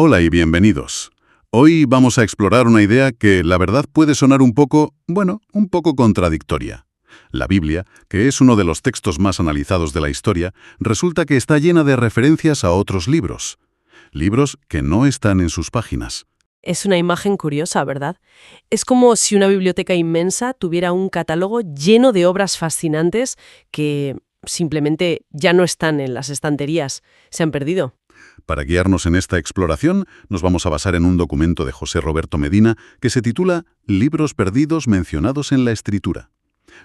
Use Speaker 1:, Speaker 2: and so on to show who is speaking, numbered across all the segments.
Speaker 1: Hola y bienvenidos. Hoy vamos a explorar una idea que la verdad puede sonar un poco, un poco contradictoria. La Biblia, que es uno de los textos más analizados de la historia, resulta que está llena de referencias a otros libros. Libros que no están en sus páginas.
Speaker 2: Es una imagen curiosa, ¿verdad? Es como si una biblioteca inmensa tuviera un catálogo lleno de obras fascinantes que simplemente ya no están en las estanterías, se han perdido.
Speaker 1: Para guiarnos en esta exploración, nos vamos a basar en un documento de José Roberto Medina que se titula Libros perdidos mencionados en la Escritura.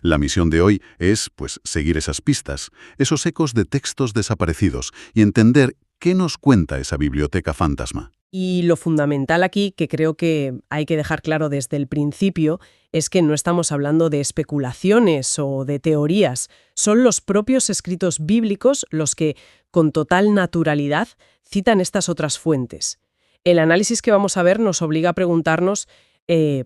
Speaker 1: La misión de hoy es, seguir esas pistas, esos ecos de textos desaparecidos y entender qué nos cuenta esa biblioteca fantasma.
Speaker 2: Y lo fundamental aquí, que creo que hay que dejar claro desde el principio, es que no estamos hablando de especulaciones o de teorías. Son los propios escritos bíblicos los que, con total naturalidad, citan estas otras fuentes. El análisis que vamos a ver nos obliga a preguntarnos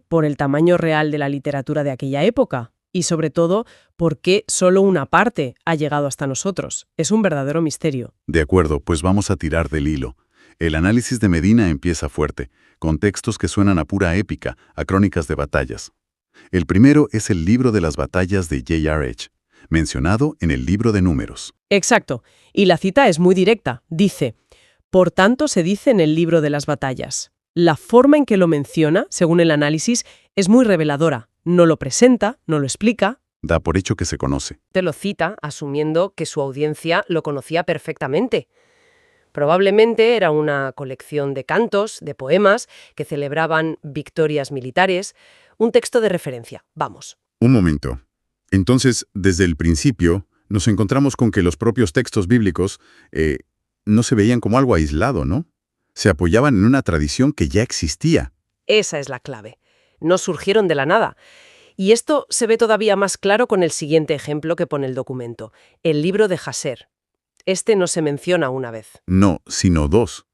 Speaker 2: por el tamaño real de la literatura de aquella época y, sobre todo, por qué solo una parte ha llegado hasta nosotros. Es un verdadero misterio.
Speaker 1: De acuerdo, pues vamos a tirar del hilo. El análisis de Medina empieza fuerte, con textos que suenan a pura épica, a crónicas de batallas. El primero es el libro de las batallas de J.R. Edge, mencionado en el libro de Números.
Speaker 2: Exacto, y la cita es muy directa. Dice, por tanto se dice en el libro de las batallas. La forma en que lo menciona, según el análisis, es muy reveladora. No lo presenta, no lo explica.
Speaker 1: Da por hecho que se conoce.
Speaker 3: Te lo cita asumiendo que su audiencia lo conocía perfectamente. Probablemente era una colección de cantos, de poemas, que celebraban victorias militares, un texto de referencia, vamos.
Speaker 1: Un momento. Entonces, desde el principio, nos encontramos con que los propios textos bíblicos no se veían como algo aislado, ¿no? Se apoyaban en una tradición que ya existía.
Speaker 3: Esa es la clave. No surgieron de la nada. Y esto se ve todavía más claro con el siguiente ejemplo que pone el documento, el libro de Jasher. Este no se menciona una vez.
Speaker 1: No, sino dos.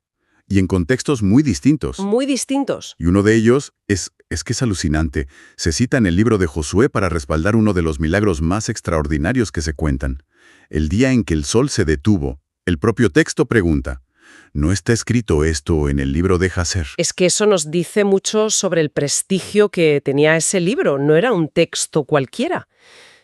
Speaker 1: Y en contextos muy distintos.
Speaker 3: Muy distintos.
Speaker 1: Y uno de ellos es que es alucinante. Se cita en el libro de Josué para respaldar uno de los milagros más extraordinarios que se cuentan. El día en que el sol se detuvo, el propio texto pregunta, ¿no está escrito esto en el libro de Jasher?
Speaker 3: Es que eso nos dice mucho sobre el prestigio que tenía ese libro. No era un texto cualquiera.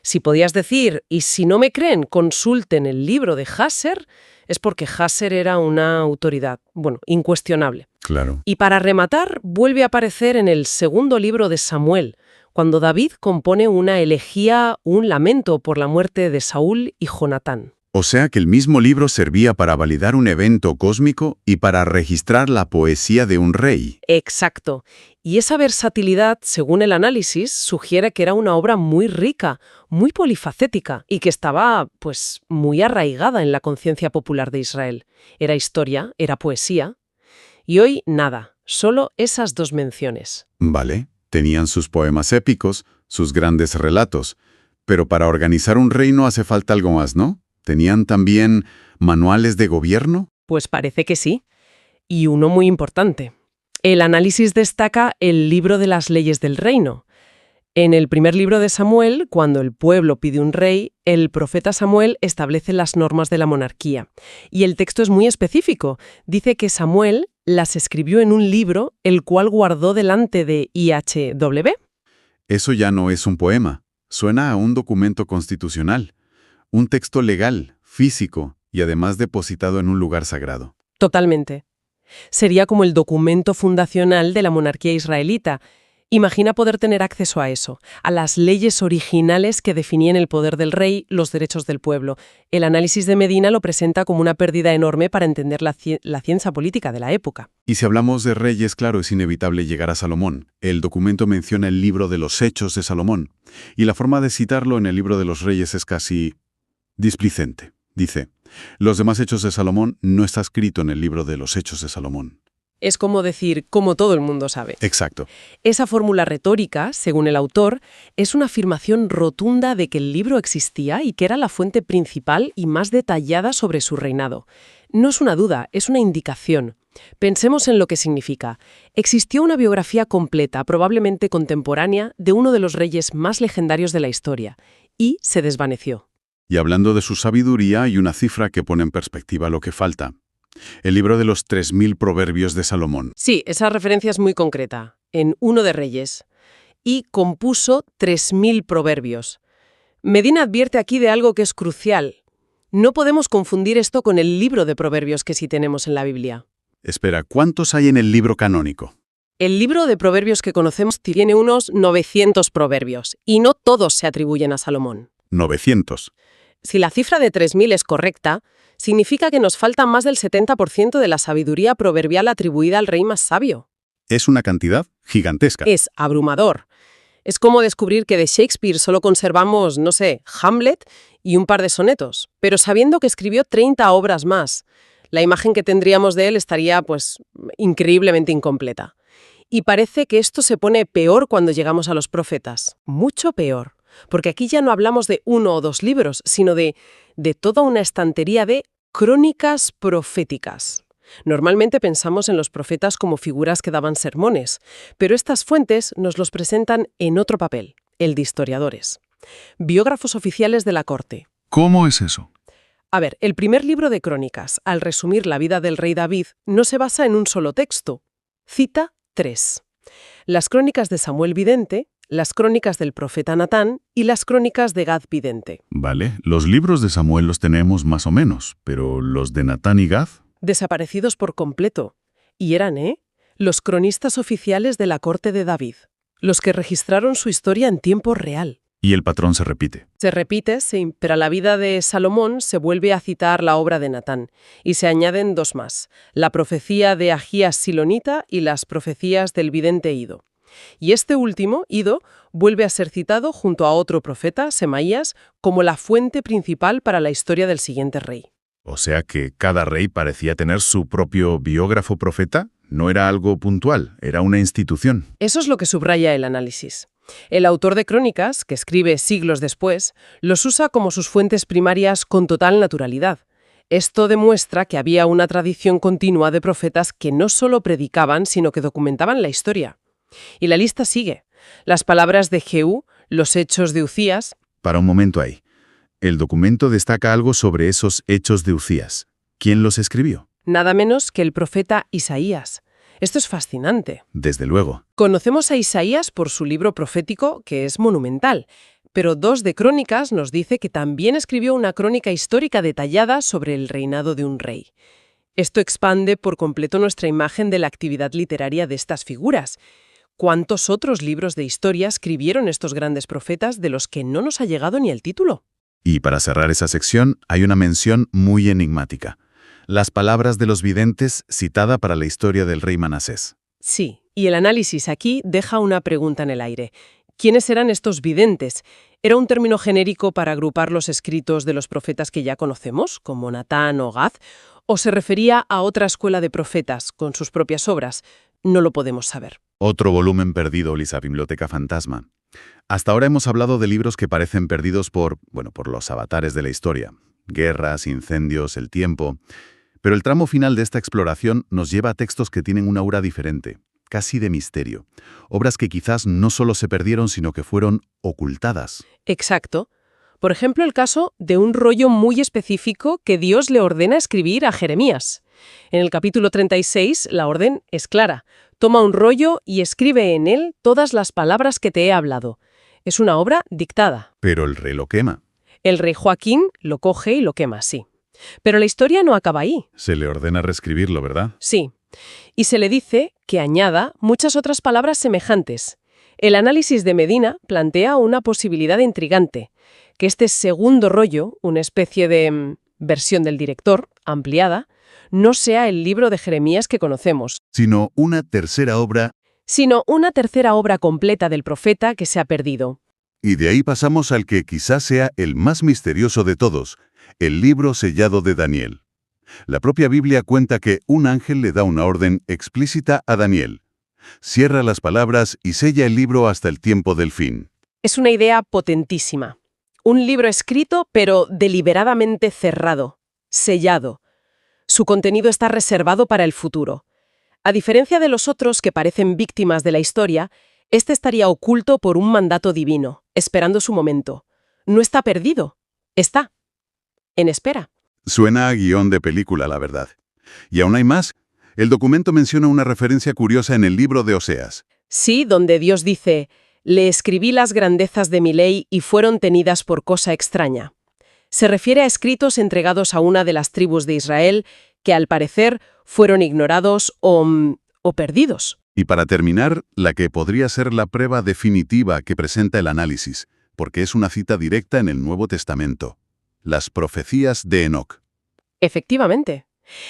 Speaker 3: Si podías decir, y si no me creen, consulten el libro de Jasher, es porque Jasher era una autoridad, incuestionable.
Speaker 1: Claro.
Speaker 3: Y para rematar, vuelve a aparecer en el segundo libro de Samuel, cuando David compone una elegía, un lamento por la muerte de Saúl y Jonatán.
Speaker 1: O sea que el mismo libro servía para validar un evento cósmico y para registrar la poesía de un rey.
Speaker 3: Exacto. Y esa versatilidad, según el análisis, sugiere que era una obra muy rica, muy polifacética y que estaba, muy arraigada en la conciencia popular de Israel. Era historia, era poesía. Y hoy, nada, solo esas dos menciones.
Speaker 1: Vale, tenían sus poemas épicos, sus grandes relatos. Pero para organizar un reino hace falta algo más, ¿no? ¿Tenían también manuales de gobierno?
Speaker 3: Pues parece que sí. Y uno muy importante. El análisis destaca el libro de las leyes del reino. En el primer libro de Samuel, cuando el pueblo pide un rey, el profeta Samuel establece las normas de la monarquía. Y el texto es muy específico. Dice que Samuel las escribió en un libro, el cual guardó delante de IHW.
Speaker 1: Eso ya no es un poema. Suena a un documento constitucional. Un texto legal, físico y además depositado en un lugar sagrado.
Speaker 3: Totalmente. Sería como el documento fundacional de la monarquía israelita. Imagina poder tener acceso a eso, a las leyes originales que definían el poder del rey, los derechos del pueblo. El análisis de Medina lo presenta como una pérdida enorme para entender la ciencia política de la época.
Speaker 1: Y si hablamos de reyes, claro, es inevitable llegar a Salomón. El documento menciona el libro de los Hechos de Salomón. Y la forma de citarlo en el libro de los Reyes es casi displicente. Dice, los demás hechos de Salomón no está escrito en el libro de los Hechos de Salomón.
Speaker 3: Es como decir, como todo el mundo sabe.
Speaker 1: Exacto.
Speaker 3: Esa fórmula retórica, según el autor, es una afirmación rotunda de que el libro existía y que era la fuente principal y más detallada sobre su reinado. No es una duda, es una indicación. Pensemos en lo que significa. Existió una biografía completa, probablemente contemporánea, de uno de los reyes más legendarios de la historia, y se desvaneció.
Speaker 1: Y hablando de su sabiduría, hay una cifra que pone en perspectiva lo que falta. El libro de los 3000 proverbios de Salomón.
Speaker 3: Sí, esa referencia es muy concreta, en Uno de Reyes. Y compuso 3000 proverbios. Medina advierte aquí de algo que es crucial. No podemos confundir esto con el libro de proverbios que sí tenemos en la Biblia.
Speaker 1: Espera, ¿cuántos hay en el libro canónico?
Speaker 3: El libro de proverbios que conocemos tiene unos 900 proverbios, y no todos se atribuyen a Salomón.
Speaker 1: 900.
Speaker 3: Si la cifra de 3000 es correcta, significa que nos falta más del 70% de la sabiduría proverbial atribuida al rey más sabio.
Speaker 1: Es una cantidad gigantesca.
Speaker 3: Es abrumador. Es como descubrir que de Shakespeare solo conservamos, no sé, Hamlet y un par de sonetos, pero sabiendo que escribió 30 obras más. La imagen que tendríamos de él estaría, pues, increíblemente incompleta. Y parece que esto se pone peor cuando llegamos a los profetas. Mucho peor. Porque aquí ya no hablamos de 1 o 2 libros, sino de toda una estantería de crónicas proféticas. Normalmente pensamos en los profetas como figuras que daban sermones, pero estas fuentes nos los presentan en otro papel, el de historiadores. Biógrafos oficiales de la corte.
Speaker 1: ¿Cómo es eso?
Speaker 3: A ver, el primer libro de Crónicas, al resumir la vida del rey David, no se basa en un solo texto. Cita 3. Las crónicas de Samuel Vidente, las crónicas del profeta Natán y las crónicas de Gad Vidente.
Speaker 1: Vale, los libros de Samuel los tenemos más o menos, pero los de Natán y Gad...
Speaker 3: Desaparecidos por completo. Y eran, los cronistas oficiales de la corte de David, los que registraron su historia en tiempo real.
Speaker 1: Y el patrón se repite.
Speaker 3: Se repite, sí, pero a la vida de Salomón se vuelve a citar la obra de Natán, y se añaden 2 más, la profecía de Agías Silonita y las profecías del vidente Ido. Y este último, Ido, vuelve a ser citado junto a otro profeta, Semaías, como la fuente principal para la historia del siguiente rey.
Speaker 1: O sea que cada rey parecía tener su propio biógrafo profeta. No era algo puntual, era una institución.
Speaker 3: Eso es lo que subraya el análisis. El autor de Crónicas, que escribe siglos después, los usa como sus fuentes primarias con total naturalidad. Esto demuestra que había una tradición continua de profetas que no solo predicaban, sino que documentaban la historia. Y la lista sigue. Las palabras de Jehú, los hechos de Uzías...
Speaker 1: Para un momento ahí. El documento destaca algo sobre esos hechos de Uzías. ¿Quién los escribió?
Speaker 3: Nada menos que el profeta Isaías. Esto es fascinante.
Speaker 1: Desde luego.
Speaker 3: Conocemos a Isaías por su libro profético, que es monumental, pero 2 de Crónicas nos dice que también escribió una crónica histórica detallada sobre el reinado de un rey. Esto expande por completo nuestra imagen de la actividad literaria de estas figuras. ¿Cuántos otros libros de historia escribieron estos grandes profetas de los que no nos ha llegado ni el título?
Speaker 1: Y para cerrar esa sección, hay una mención muy enigmática. Las palabras de los videntes citada para la historia del rey Manasés.
Speaker 3: Sí, y el análisis aquí deja una pregunta en el aire. ¿Quiénes eran estos videntes? ¿Era un término genérico para agrupar los escritos de los profetas que ya conocemos, como Natán o Gad? ¿O se refería a otra escuela de profetas con sus propias obras? No lo podemos saber.
Speaker 1: Otro volumen perdido, Lisa, Biblioteca Fantasma. Hasta ahora hemos hablado de libros que parecen perdidos por los avatares de la historia. Guerras, incendios, el tiempo... Pero el tramo final de esta exploración nos lleva a textos que tienen una aura diferente, casi de misterio. Obras que quizás no solo se perdieron, sino que fueron ocultadas.
Speaker 3: Exacto. Por ejemplo, el caso de un rollo muy específico que Dios le ordena escribir a Jeremías. En el capítulo 36, la orden es clara. Toma un rollo y escribe en él todas las palabras que te he hablado. Es una obra dictada.
Speaker 1: Pero el rey lo quema.
Speaker 3: El rey Joaquín lo coge y lo quema, sí. Pero la historia no acaba ahí.
Speaker 1: Se le ordena reescribirlo, ¿verdad?
Speaker 3: Sí. Y se le dice que añada muchas otras palabras semejantes. El análisis de Medina plantea una posibilidad intrigante, que este segundo rollo, una especie de versión del director, ampliada, no sea el libro de Jeremías que conocemos,
Speaker 1: sino una tercera obra
Speaker 3: completa del profeta que se ha perdido.
Speaker 1: Y de ahí pasamos al que quizás sea el más misterioso de todos, el libro sellado de Daniel. La propia Biblia cuenta que un ángel le da una orden explícita a Daniel. Cierra las palabras y sella el libro hasta el tiempo del fin.
Speaker 3: Es una idea potentísima. Un libro escrito, pero deliberadamente cerrado, sellado. Su contenido está reservado para el futuro. A diferencia de los otros que parecen víctimas de la historia, este estaría oculto por un mandato divino, esperando su momento. No está perdido. Está en espera.
Speaker 1: Suena a guión de película, la verdad. Y aún hay más. El documento menciona una referencia curiosa en el libro de Oseas.
Speaker 3: Sí, donde Dios dice, «Le escribí las grandezas de mi ley y fueron tenidas por cosa extraña». Se refiere a escritos entregados a una de las tribus de Israel que, al parecer, fueron ignorados o perdidos.
Speaker 1: Y para terminar, la que podría ser la prueba definitiva que presenta el análisis, porque es una cita directa en el Nuevo Testamento. Las profecías de Enoc.
Speaker 3: Efectivamente.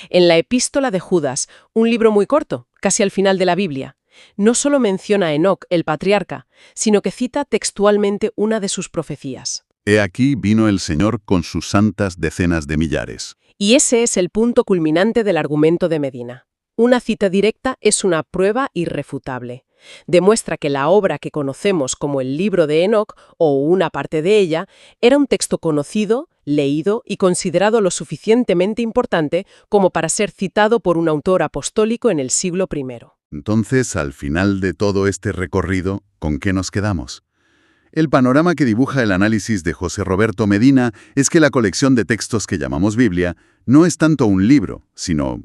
Speaker 3: En la Epístola de Judas, un libro muy corto, casi al final de la Biblia, no solo menciona a Enoc, el patriarca, sino que cita textualmente una de sus profecías.
Speaker 1: He aquí vino el Señor con sus santas decenas de millares.
Speaker 3: Y ese es el punto culminante del argumento de Medina. Una cita directa es una prueba irrefutable. Demuestra que la obra que conocemos como el libro de Enoc, o una parte de ella, era un texto conocido, leído y considerado lo suficientemente importante como para ser citado por un autor apostólico en el siglo I.
Speaker 1: Entonces, al final de todo este recorrido, ¿con qué nos quedamos? El panorama que dibuja el análisis de José Roberto Medina es que la colección de textos que llamamos Biblia no es tanto un libro, sino,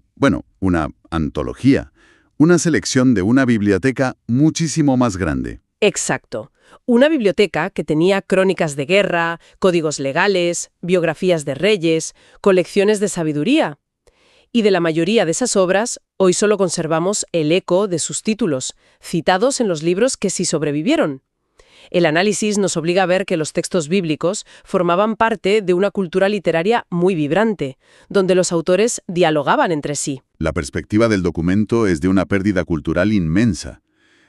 Speaker 1: una antología, una selección de una biblioteca muchísimo más grande.
Speaker 3: Exacto. Una biblioteca que tenía crónicas de guerra, códigos legales, biografías de reyes, colecciones de sabiduría. Y de la mayoría de esas obras, hoy solo conservamos el eco de sus títulos, citados en los libros que sí sobrevivieron. El análisis nos obliga a ver que los textos bíblicos formaban parte de una cultura literaria muy vibrante, donde los autores dialogaban entre sí.
Speaker 1: La perspectiva del documento es de una pérdida cultural inmensa.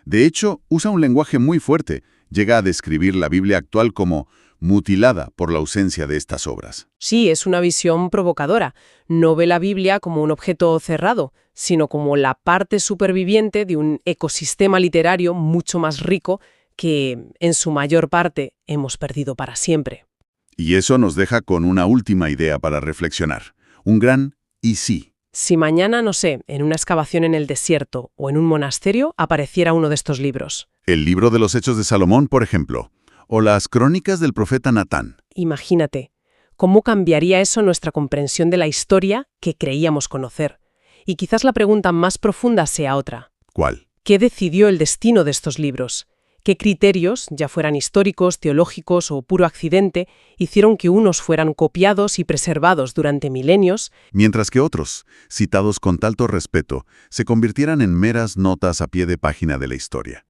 Speaker 1: De hecho, usa un lenguaje muy fuerte. Llega a describir la Biblia actual como mutilada por la ausencia de estas obras.
Speaker 3: Sí, es una visión provocadora. No ve la Biblia como un objeto cerrado, sino como la parte superviviente de un ecosistema literario mucho más rico que, en su mayor parte, hemos perdido para siempre.
Speaker 1: Y eso nos deja con una última idea para reflexionar. Un gran y sí.
Speaker 3: Si mañana, no sé, en una excavación en el desierto o en un monasterio apareciera uno de estos libros.
Speaker 1: El libro de los Hechos de Salomón, por ejemplo, o las crónicas del profeta Natán.
Speaker 3: Imagínate, ¿cómo cambiaría eso nuestra comprensión de la historia que creíamos conocer? Y quizás la pregunta más profunda sea otra.
Speaker 1: ¿Cuál?
Speaker 3: ¿Qué decidió el destino de estos libros? ¿Qué criterios, ya fueran históricos, teológicos o puro accidente, hicieron que unos fueran copiados y preservados durante milenios,
Speaker 1: mientras que otros, citados con tanto respeto, se convirtieran en meras notas a pie de página de la historia?